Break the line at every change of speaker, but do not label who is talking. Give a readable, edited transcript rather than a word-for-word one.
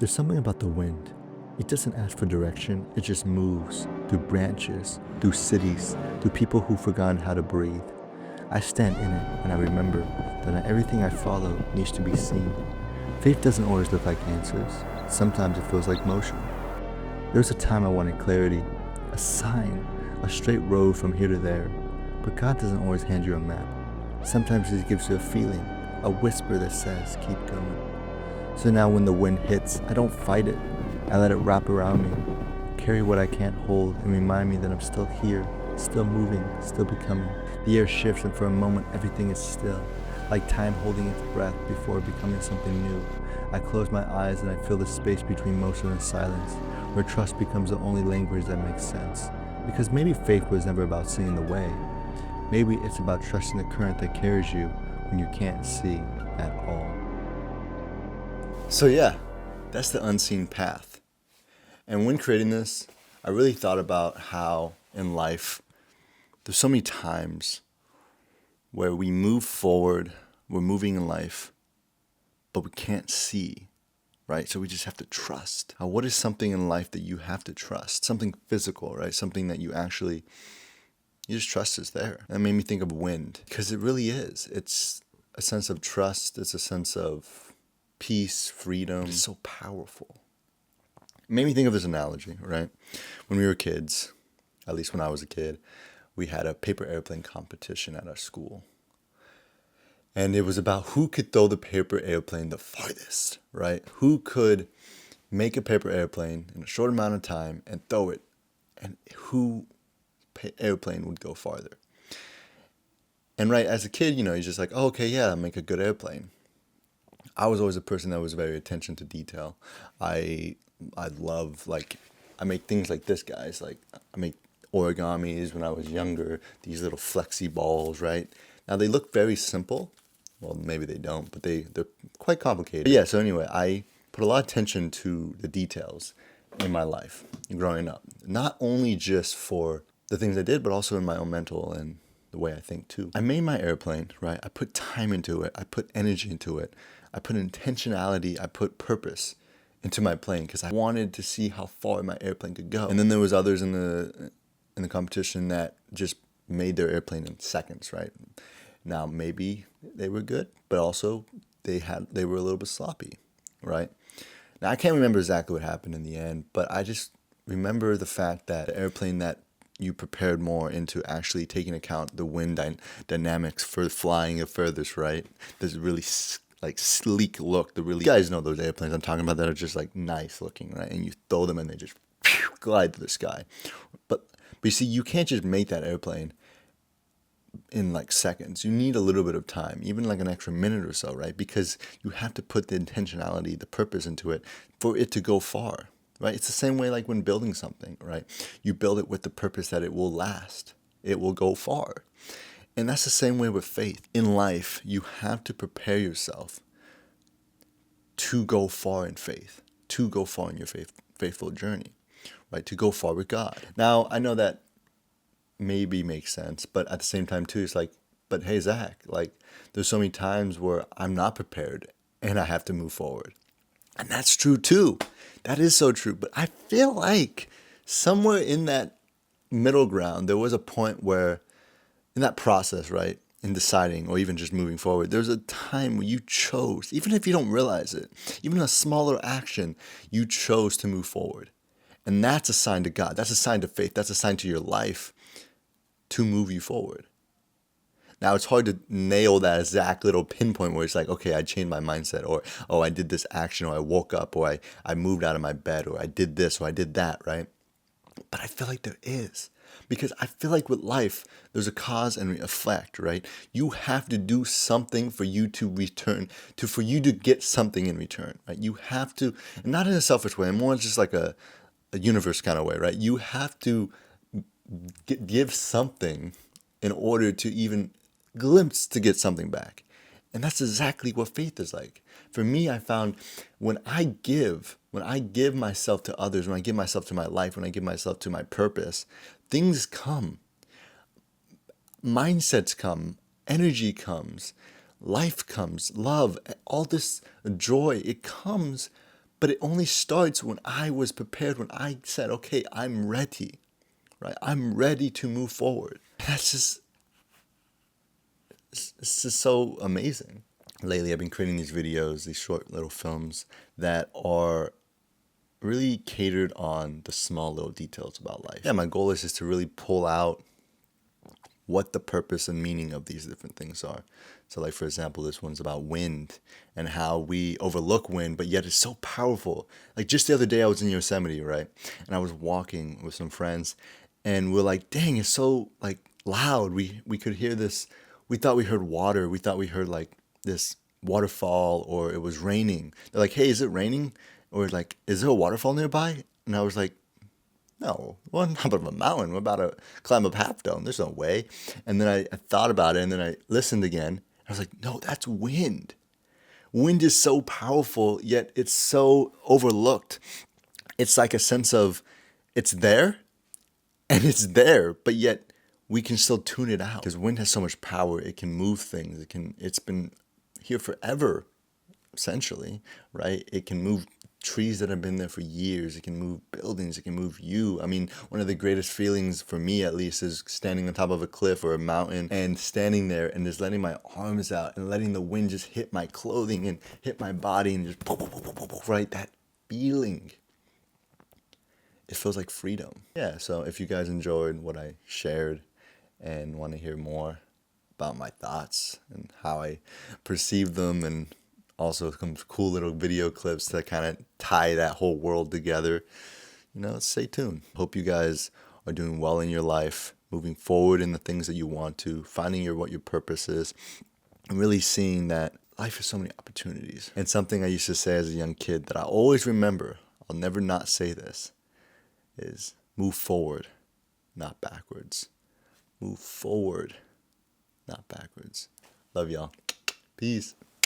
There's something about the wind. It doesn't ask for direction, it just moves through branches, through cities, through people who've forgotten how to breathe. I stand in it and I remember that not everything I follow needs to be seen. Faith doesn't always look like answers. Sometimes it feels like motion. There was a time I wanted clarity, a sign, a straight road from here to there. But God doesn't always hand you a map. Sometimes He gives you a feeling, a whisper that says, keep going. So now when the wind hits, I don't fight it. I let it wrap around me, carry what I can't hold, and remind me that I'm still here, still moving, still becoming. The air shifts and for a moment everything is still, like time holding its breath before becoming something new. I close my eyes and I feel the space between motion and silence, where trust becomes the only language that makes sense. Because maybe faith was never about seeing the way. Maybe it's about trusting the current that carries you when you can't see at all. So yeah, that's the unseen path. And when creating this, I really thought about how in life, there's so many times where we move forward, we're moving in life, but we can't see, right? So we just have to trust. Now, what is something in life that you have to trust? Something physical, right? Something that you just trust is there. That made me think of wind, because it really is. It's a sense of trust. It's a sense of peace, freedom. It's so powerful. It made me think of this analogy, right? When we were kids, at least when I was a kid, we had a paper airplane competition at our school. And it was about who could throw the paper airplane the farthest, right? Who could make a paper airplane in a short amount of time and throw it, and who airplane would go farther. And right, as a kid, you're just like, oh, okay, yeah, make a good airplane. I was always a person that was very attention to detail. I love, I make things like this, guys. Like, I make origamis when I was younger, these little flexi balls, right? Now, they look very simple. Well, maybe they don't, but they're quite complicated. But yeah, so anyway, I put a lot of attention to the details in my life growing up. Not only just for the things I did, but also in my own mental and the way I think too. I made my airplane, right? I put time into it. I put energy into it. I put intentionality. I put purpose into my plane because I wanted to see how far my airplane could go. And then there was others in the competition that just made their airplane in seconds, right? Now maybe they were good, but also they were a little bit sloppy, right? Now I can't remember exactly what happened in the end, but I just remember the fact that the airplane that you prepared more into actually taking account the wind dynamics for flying the furthest, right? There's really sleek look. You guys know those airplanes I'm talking about that are just nice looking, right? And you throw them and they just glide to the sky. But you see, you can't just make that airplane in seconds. You need a little bit of time, even an extra minute or so, right? Because you have to put the intentionality, the purpose into it for it to go far, right? It's the same way when building something, right? You build it with the purpose that it will last. It will go far. And that's the same way with faith. In life, you have to prepare yourself to go far in faith, to go far in your faithful journey, right? To go far with God. Now, I know that maybe makes sense, but at the same time too, it's but hey, Zach, there's so many times where I'm not prepared and I have to move forward. And that's true too. That is so true. But I feel like somewhere in that middle ground, there was a point where in that process, right, in deciding or even just moving forward, there's a time where you chose, even if you don't realize it, even a smaller action, you chose to move forward. And that's a sign to God. That's a sign to faith. That's a sign to your life to move you forward. Now, it's hard to nail that exact little pinpoint where it's okay, I changed my mindset, or, oh, I did this action, or I woke up, or I moved out of my bed, or I did this, or I did that, right? But I feel like there is. Because I feel like with life, there's a cause and effect, right? You have to do something for you to return, for you to get something in return, right? You have to, and not in a selfish way, more just a universe kind of way, right? You have to give something in order to even glimpse to get something back. And that's exactly what faith is like. For me, I found when I give myself to others, when I give myself to my life, when I give myself to my purpose, things come. Mindsets come. Energy comes. Life comes. Love. All this joy, it comes But it only starts when I was prepared, when I said, okay, I'm ready, right? I'm ready to move forward. It's just so amazing. Lately, I've been creating these videos, these short little films that are really catered on the small little details about life. Yeah, my goal is just to really pull out what the purpose and meaning of these different things are. So like, for example, this one's about wind and how we overlook wind, but yet it's so powerful. Like just the other day I was in Yosemite, right? And I was walking with some friends and we're like, dang, it's so like loud. We could hear this. We thought we heard water. We thought we heard like this waterfall, or it was raining. They're like, hey, is it raining? Or like, is there a waterfall nearby? And I was like, no, we're on top of a mountain. We're about to climb up Half Dome. There's no way. And then I thought about it, and then I listened again. I was like, no, that's wind. Wind is so powerful, yet it's so overlooked. It's like a sense of it's there, and it's there, but yet we can still tune it out. Because wind has so much power. It can move things. It's been here forever, essentially, right? It can move trees that have been there for years. It can move buildings. It can move you. I mean, one of the greatest feelings for me, at least, is standing on top of a cliff or a mountain and standing there and just letting my arms out and letting the wind just hit my clothing and hit my body and just right, that feeling. It feels like freedom. Yeah, so if you guys enjoyed what I shared and want to hear more about my thoughts and how I perceive them, and also some cool little video clips that kind of tie that whole world together, stay tuned. Hope you guys are doing well in your life, moving forward in the things that you want to, finding what your purpose is, and really seeing that life has so many opportunities. And something I used to say as a young kid that I always remember, I'll never not say this, is move forward, not backwards. Move forward, not backwards. Love y'all. Peace.